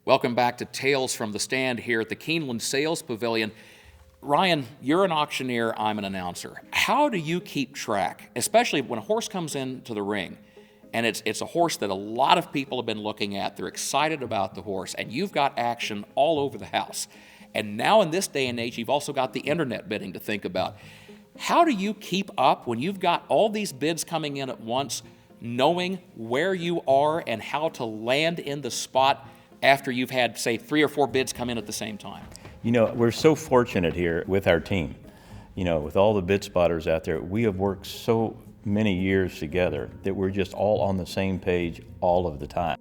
Welcome back to Tales from the Stand here at the Keeneland Sales Pavilion. Ryan, you're an auctioneer, I'm an announcer. How do you keep track, especially when a horse comes into the ring, and it's a horse that a lot of people have been looking at, they're excited about the horse, and you've got action all over the house. And now in this day and age, you've also got the internet bidding to think about. How do you keep up when you've got all these bids coming in at once, knowing where you are and how to land in the spot after you've had, say, 3 or 4 bids come in at the same time? You know, we're so fortunate here with our team. You know, with all the bid spotters out there, we have worked so many years together that we're just all on the same page all of the time.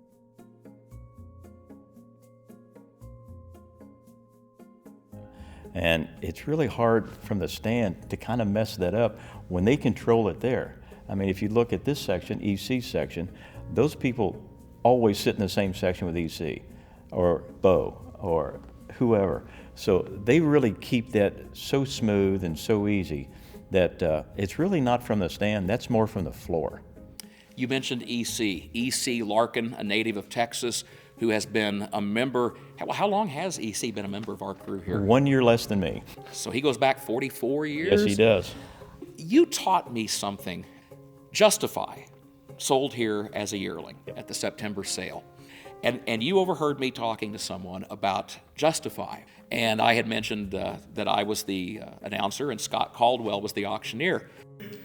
And it's really hard from the stand to kind of mess that up when they control it there. I mean, if you look at this section, EC section, those people always sit in the same section with EC or Bo or whoever. So they really keep that so smooth and so easy that it's really not from the stand, that's more from the floor. You mentioned EC Larkin, a native of Texas, who has been a member. How long has EC been a member of our crew here? 1 year less than me. So he goes back 44 years? Yes, he does. You taught me something. Justify sold here as a yearling at the September sale. And you overheard me talking to someone about Justify. And I had mentioned that I was the announcer and Scott Caldwell was the auctioneer.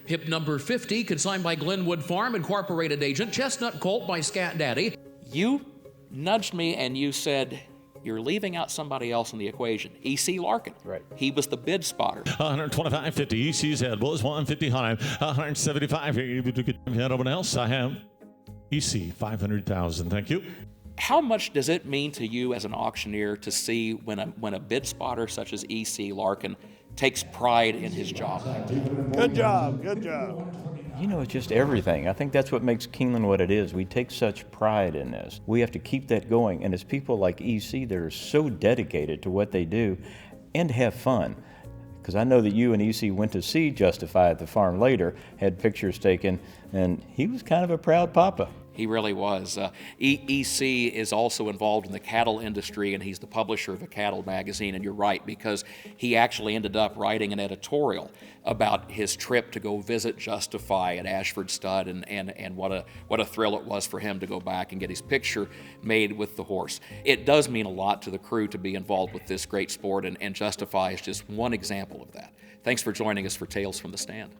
Hip number 50, consigned by Glenwood Farm, Incorporated agent, Chestnut Colt by Scat Daddy. You nudged me and you said, you're leaving out somebody else in the equation. EC Larkin. Right. He was the bid spotter. 125.50. EC's head was 150 high. 175. Anyone else? I have EC 500,000. Thank you. How much does it mean to you as an auctioneer to see when a bid spotter such as EC Larkin takes pride in his job? Good job, good job. You know, it's just everything. I think that's what makes Keeneland what it is. We take such pride in this. We have to keep that going. And it's people like EC that are so dedicated to what they do and have fun. Because I know that you and EC went to see Justify at the farm later, had pictures taken, and he was kind of a proud papa. He really was. EC is also involved in the cattle industry, and he's the publisher of a cattle magazine, and you're right, because he actually ended up writing an editorial about his trip to go visit Justify at Ashford Stud, and what a thrill it was for him to go back and get his picture made with the horse. It does mean a lot to the crew to be involved with this great sport, and Justify is just one example of that. Thanks for joining us for Tales from the Stand.